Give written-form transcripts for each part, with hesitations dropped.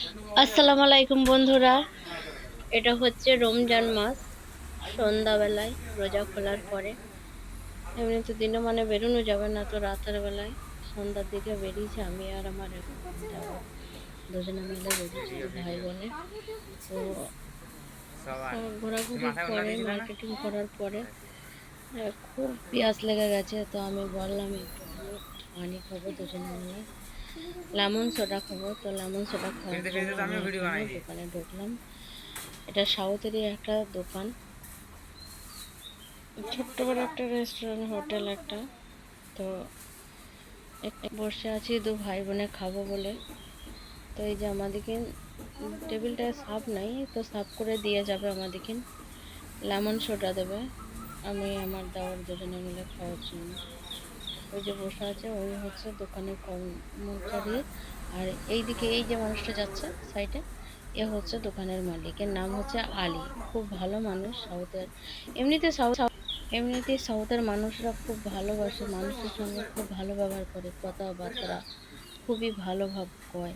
আসসালামু আলাইকুম বন্ধুরা। এটা হচ্ছে রমজান মাস। সন্ধ্যাবেলায় রোজা খোলার পরে এমনিতে দিনে মানে বেরোনো যাবে না, তো রাতের বেলায় সন্ধ্যার দিকে বেরিয়েছি আমি আর আমার এক দেওর, দুজনে মিলে বেরিয়েছি ভাই বোনে। তো ঘোরাঘুরির পরে মার্কেটিং করার পরে খুব পেঁয়াজ লেগে গেছে, তো আমি বললাম একটুখানি পানি খাবো দুজনে মিলে, লেমন সোডা খাবো। তো লেমন সোডা খাওয়ার জন্য আমি এখানে দোকানে ঢুকলাম। এটা সাউথেরই একটা দোকান, ছোট্ট বড় একটা রেস্টুরেন্ট হোটেল একটা। তো বসে আছি দু ভাই বোনে খাবো বলে। তো এই যে আমাদেরকে টেবিলটায় সাফ নাই, তো সাফ করে দিয়ে যাবে আমাদেরকে, লেমন সোডা দেবে। আমি আমার দেওয়ার দুজনে মিলে খাওয়ার জন্য ওই যে বসে আছে, ওই হচ্ছে দোকানের কর্মচারী। আর এইদিকে এই যে মানুষটা যাচ্ছে সাইডে, এ হচ্ছে দোকানের মালিক, এর নাম হচ্ছে আলী। খুব ভালো মানুষ। এমনিতে সাউথের মানুষরা খুব ভালোবাসে, মানুষের সঙ্গে খুব ভালো ব্যবহার করে, কথাবার্তা খুবই ভালো ভাব কয়,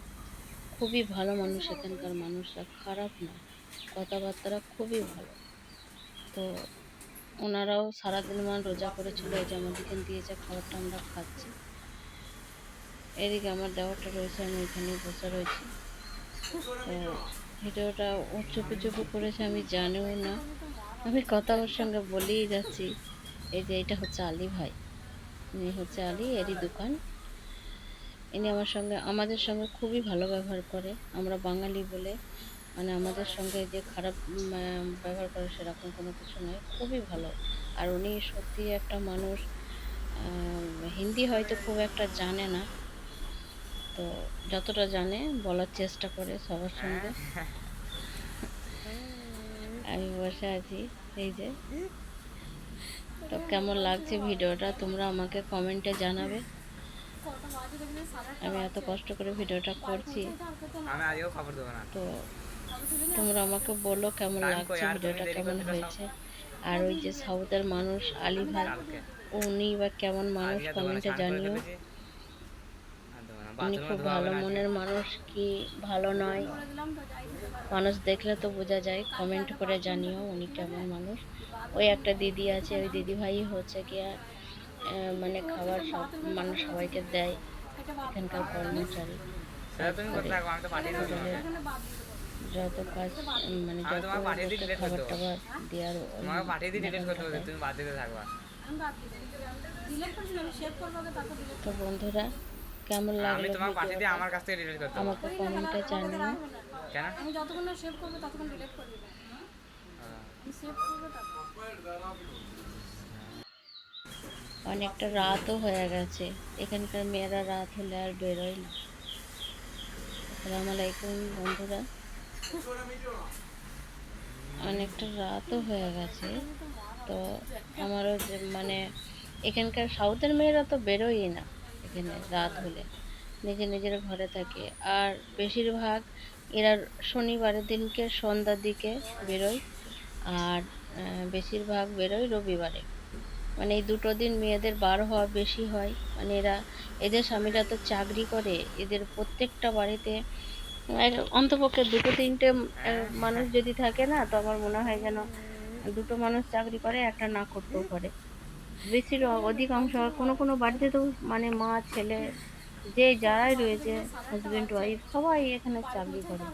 খুবই ভালো মানুষ। এখানকার মানুষরা খারাপ না, কথাবার্তা খুবই ভালো। তো ওনারাও সারাদিন রোজা করেছিল, এই যে আমাদেরকে দিয়েছে খাবারটা আমরা খাচ্ছি। এদিকে আমার দেওয়ারটা রয়েছে, আমি এখানে বসে রয়েছি। তো ভিডিওটা ও চুপি চুপি করেছে, আমি জানিও না, আমি কথা ওর সঙ্গে বলেই যাচ্ছি। এই যে এটা হচ্ছে আলী ভাই, ইনি হচ্ছে আলী, এরই দোকান। ইনি আমাদের সঙ্গে খুবই ভালো ব্যবহার করে। আমরা বাঙালি বলে মানে আমাদের সঙ্গে যে খারাপ ব্যবহার করে সেরকম কোনো কিছু নয়, খুবই ভালো। আর উনি সত্যি একটা মানুষ। হিন্দি হয়তো খুব একটা জানে না, তো যতটা জানে বলার চেষ্টা করে সবার সঙ্গে। আমি বসে আছি এই যে। তো কেমন লাগছে ভিডিওটা তোমরা আমাকে কমেন্টে জানাবে। আমি এত কষ্ট করে ভিডিওটা করছি, তো তোমরা আমাকে বলো কেমন লাগছে, ভিডিওটা কেমন হয়েছে। আর ওই যে সাউথের মানুষ আলী ভাই, উনি বা কেমন মানুষ কমেন্টে জানিও। উনি খুব ভালো মনের মানুষ কি ভালো নয়, মানুষ দেখলে তো বোঝা যায়, কমেন্ট করে জানিও উনি কেমন মানুষ। ওই একটা দিদি আছে, ওই দিদি ভাই হচ্ছে গিয়া মানে খাবার সব মানুষ সবাইকে দেয়, এখানকার কর্মচারী। তারপরে হোটেলের যত কাজ মানে যত লোককে খাবার টাবার দেওয়ার তো বন্ধুরা কেমন লাগলো ভিডিওটা আমাকে কমেন্টে জানিও। আমি যতক্ষণ না সেভ করব ততক্ষণ ডিলিট করে দিবেন। সেভ করব তারপর। অনেকটা রাতও হয়ে গেছে, এখানকার মেয়েরা রাত হলে আর বেরোয় না। আসসালামু আলাইকুম বন্ধুরা। অনেকটা রাতও হয়ে গেছে, তো আমারও যে মানে এখানকার সাউথের মেয়েরা তো বেরোয়ই না, এখানে রাত হলে নিজে নিজের ঘরে থাকে। আর বেশিরভাগ এরা শনিবারের দিনকে সন্ধ্যার দিকে বেরোয়, আর বেশিরভাগ বেরোয় রবিবারে। মানে এই দুটো দিন মেয়েদের বার হওয়া বেশি হয়। মানে এদের স্বামীরা তো চাকরি করে, এদের প্রত্যেকটা বাড়িতে অন্তপক্ষে দুটো তিনটে মানুষ যদি থাকে না, তো আমার মনে হয় যেন দুটো মানুষ চাকরি করে, একটা না করতেও পারে। অধিকাংশ কোনো কোনো বাড়িতে তো মানে মা ছেলে যে যারাই রয়েছে, হাজবেন্ড ওয়াইফ সবাই এখানে চাকরি করে।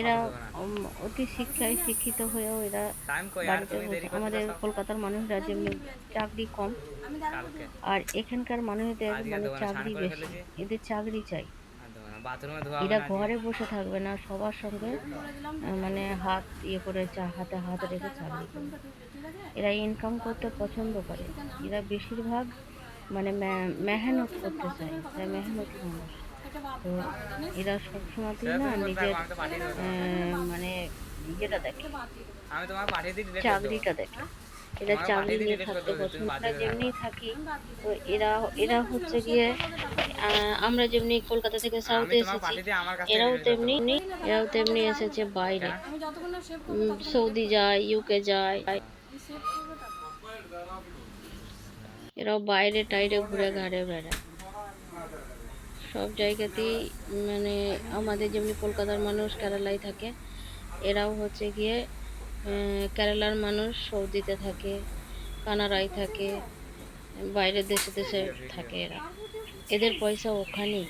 এরা অতি শিক্ষায় শিক্ষিত হয়েও এরা বাড়িতে বসে, আমাদের কলকাতার মানুষরা যেমনি চাকরি কম, আর এখানকার মানুষদের মানে চাকরি বেশি, এদের চাকরি চাই। এরা ঘরে বসে থাকবে না, সবার সঙ্গে মানে হাত ইয়ে করে হাতে হাত রেখে চাকরি করবে। এরা ইনকাম করতে পছন্দ করে, এরা বেশিরভাগ মানে মেহনত করতে চায়, এরা মেহনতি মানুষ। তো এরা সবসময়তেই না নিজের মানে ইয়েটা দেখে, চাকরিটা দেখে। এরা চাকরি নিয়ে থাকতে পছন্দ, আমরা যেমনি থাকি। তো এরা এরা হচ্ছে গিয়ে আমরা যেমনি কলকাতা থেকে সাউথে এসেছি, এরাও তেমনি এসেছে বাইরে, সৌদি যায়, ইউকে যায়, এরাও বাইরে টাইরে ঘুরে ঘাড়ে বেড়ায়। সব জায়গাতেই মানে আমাদের যেমনি কলকাতার মানুষ কেরালায় থাকে, এরাও হচ্ছে গিয়ে কেরালার মানুষ সৌদিতে থাকে, কানাডায় থাকে, বাইরের দেশে দেশে থাকে এরা। এদের পয়সা ওখানেই,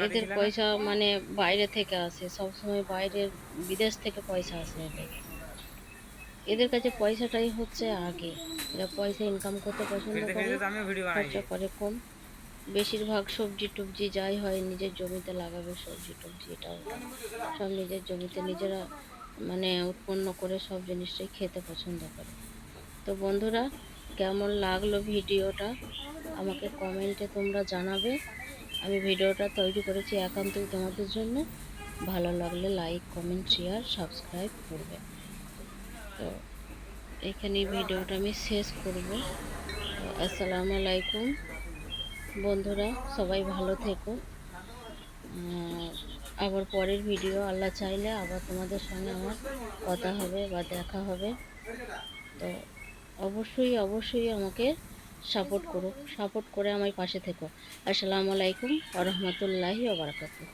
এদের পয়সা মানে বাইরে থেকে আসে, সবসময় বাইরের বিদেশ থেকে পয়সা আসে এদের। এদের কাছে পয়সাটাই হচ্ছে আগে। এরা পয়সা ইনকাম করতে পছন্দ করে, খরচা করে কম। বেশিরভাগ সবজি টবজি যাই হয় নিজের জমিতে লাগাবে, সবজি টবজি এটা ওটা সব নিজের জমিতে নিজেরা মানে উৎপন্ন করে সব জিনিসটাই খেতে পছন্দ করে। তো বন্ধুরা, কেমন লাগলো ভিডিওটা আমাকে কমেন্টে তোমরা জানাবে। আমি ভিডিওটা তৈরি করেছি একান্তই তোমাদের জন্য। ভালো লাগলে লাইক কমেন্ট শেয়ার সাবস্ক্রাইব করবে। তো এখানেই ভিডিওটা আমি শেষ করব। তো আসসালামু আলাইকুম বন্ধুরা, সবাই ভালো থেকো। আবার পরের ভিডিও আল্লাহ চাইলে আবার তোমাদের সঙ্গে আমার কথা হবে বা দেখা হবে। তো অবশ্যই অবশ্যই আমাকে সাপোর্ট করো, সাপোর্ট করে আমার পাশে থেকো। আসসালামু আলাইকুম ওয়া রাহমাতুল্লাহি ওয়া বারাকাতুহু।